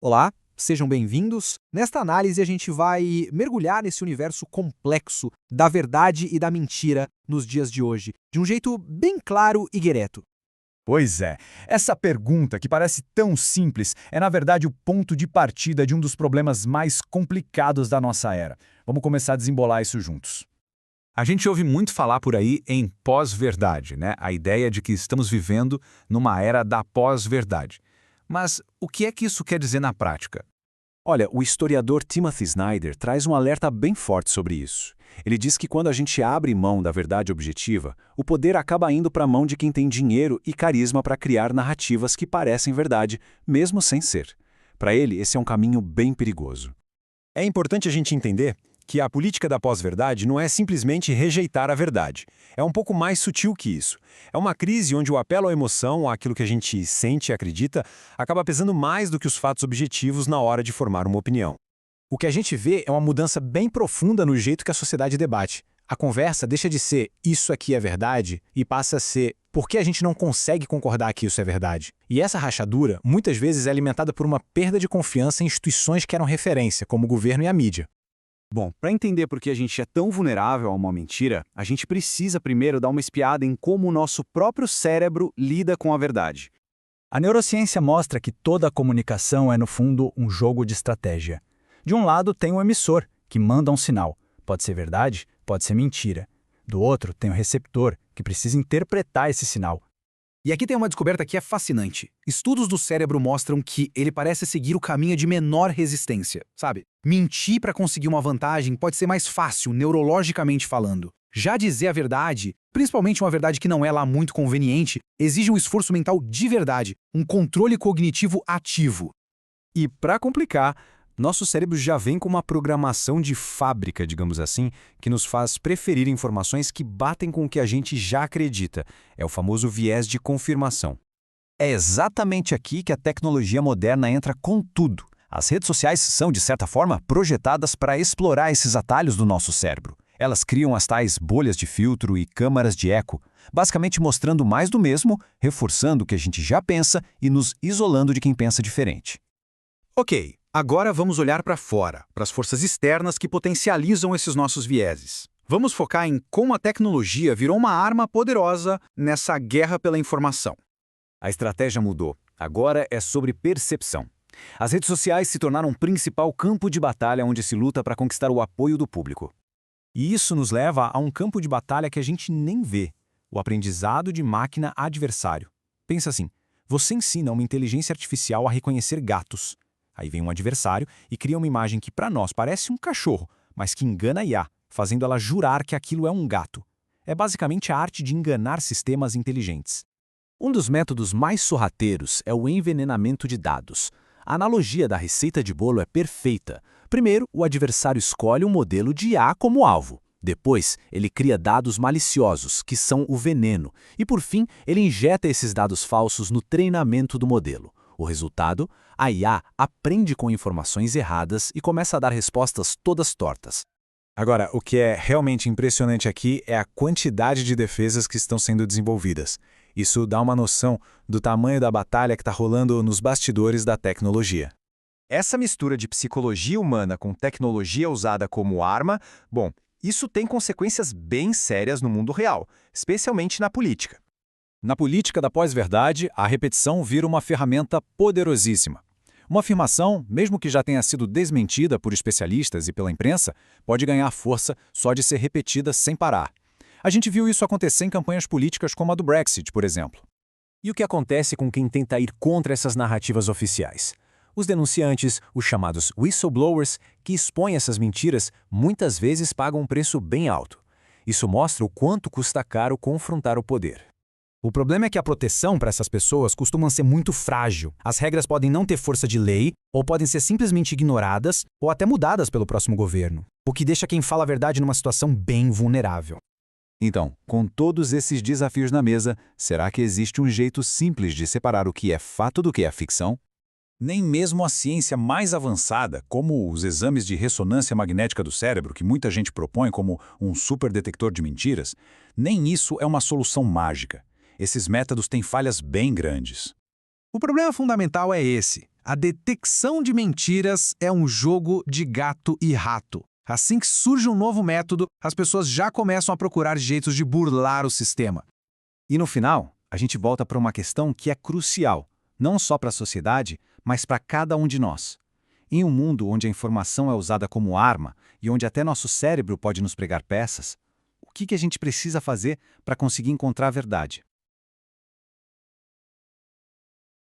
Olá, sejam bem-vindos. Nesta análise, a gente vai mergulhar nesse universo complexo da verdade e da mentira nos dias de hoje, de um jeito bem claro e direto. Pois é, essa pergunta, que parece tão simples, é na verdade o ponto de partida de um dos problemas mais complicados da nossa era. Vamos começar a desembolar isso juntos. A gente ouve muito falar por aí em pós-verdade, né? A ideia de que estamos vivendo numa era da pós-verdade. Mas o que é que isso quer dizer na prática? Olha, o historiador Timothy Snyder traz um alerta bem forte sobre isso. Ele diz que quando a gente abre mão da verdade objetiva, o poder acaba indo para a mão de quem tem dinheiro e carisma para criar narrativas que parecem verdade, mesmo sem ser. Para ele, esse é um caminho bem perigoso. É importante a gente entender que a política da pós-verdade não é simplesmente rejeitar a verdade. É um pouco mais sutil que isso. É uma crise onde o apelo à emoção, àquilo que a gente sente e acredita, acaba pesando mais do que os fatos objetivos na hora de formar uma opinião. O que a gente vê é uma mudança bem profunda no jeito que a sociedade debate. A conversa deixa de ser "isso aqui é verdade" e passa a ser "por que a gente não consegue concordar que isso é verdade?". E essa rachadura, muitas vezes, é alimentada por uma perda de confiança em instituições que eram referência, como o governo e a mídia. Bom, para entender por que a gente é tão vulnerável a uma mentira, a gente precisa primeiro dar uma espiada em como o nosso próprio cérebro lida com a verdade. A neurociência mostra que toda a comunicação é, no fundo, um jogo de estratégia. De um lado tem o emissor, que manda um sinal. Pode ser verdade, pode ser mentira. Do outro tem o receptor, que precisa interpretar esse sinal. E aqui tem uma descoberta que é fascinante. Estudos do cérebro mostram que ele parece seguir o caminho de menor resistência, sabe? Mentir para conseguir uma vantagem pode ser mais fácil, neurologicamente falando. Já dizer a verdade, principalmente uma verdade que não é lá muito conveniente, exige um esforço mental de verdade, um controle cognitivo ativo. E, para complicar, nosso cérebro já vem com uma programação de fábrica, digamos assim, que nos faz preferir informações que batem com o que a gente já acredita. É o famoso viés de confirmação. É exatamente aqui que a tecnologia moderna entra com tudo. As redes sociais são, de certa forma, projetadas para explorar esses atalhos do nosso cérebro. Elas criam as tais bolhas de filtro e câmaras de eco, basicamente mostrando mais do mesmo, reforçando o que a gente já pensa e nos isolando de quem pensa diferente. Ok, agora vamos olhar para fora, para as forças externas que potencializam esses nossos vieses. Vamos focar em como a tecnologia virou uma arma poderosa nessa guerra pela informação. A estratégia mudou. Agora é sobre percepção. As redes sociais se tornaram o principal campo de batalha onde se luta para conquistar o apoio do público. E isso nos leva a um campo de batalha que a gente nem vê: o aprendizado de máquina adversário. Pensa assim, você ensina uma inteligência artificial a reconhecer gatos. Aí vem um adversário e cria uma imagem que para nós parece um cachorro, mas que engana a IA, fazendo ela jurar que aquilo é um gato. É basicamente a arte de enganar sistemas inteligentes. Um dos métodos mais sorrateiros é o envenenamento de dados. A analogia da receita de bolo é perfeita. Primeiro, o adversário escolhe um modelo de IA como alvo. Depois, ele cria dados maliciosos, que são o veneno. E por fim, ele injeta esses dados falsos no treinamento do modelo. O resultado? A IA aprende com informações erradas e começa a dar respostas todas tortas. Agora, o que é realmente impressionante aqui é a quantidade de defesas que estão sendo desenvolvidas. Isso dá uma noção do tamanho da batalha que está rolando nos bastidores da tecnologia. Essa mistura de psicologia humana com tecnologia usada como arma, bom, isso tem consequências bem sérias no mundo real, especialmente na política. Na política da pós-verdade, a repetição vira uma ferramenta poderosíssima. Uma afirmação, mesmo que já tenha sido desmentida por especialistas e pela imprensa, pode ganhar força só de ser repetida sem parar. A gente viu isso acontecer em campanhas políticas como a do Brexit, por exemplo. E o que acontece com quem tenta ir contra essas narrativas oficiais? Os denunciantes, os chamados whistleblowers, que expõem essas mentiras, muitas vezes pagam um preço bem alto. Isso mostra o quanto custa caro confrontar o poder. O problema é que a proteção para essas pessoas costuma ser muito frágil. As regras podem não ter força de lei, ou podem ser simplesmente ignoradas, ou até mudadas pelo próximo governo, o que deixa quem fala a verdade numa situação bem vulnerável. Então, com todos esses desafios na mesa, será que existe um jeito simples de separar o que é fato do que é ficção? Nem mesmo a ciência mais avançada, como os exames de ressonância magnética do cérebro, que muita gente propõe como um superdetector de mentiras, nem isso é uma solução mágica. Esses métodos têm falhas bem grandes. O problema fundamental é esse. A detecção de mentiras é um jogo de gato e rato. Assim que surge um novo método, as pessoas já começam a procurar jeitos de burlar o sistema. E no final, a gente volta para uma questão que é crucial, não só para a sociedade, mas para cada um de nós. Em um mundo onde a informação é usada como arma e onde até nosso cérebro pode nos pregar peças, o que a gente precisa fazer para conseguir encontrar a verdade?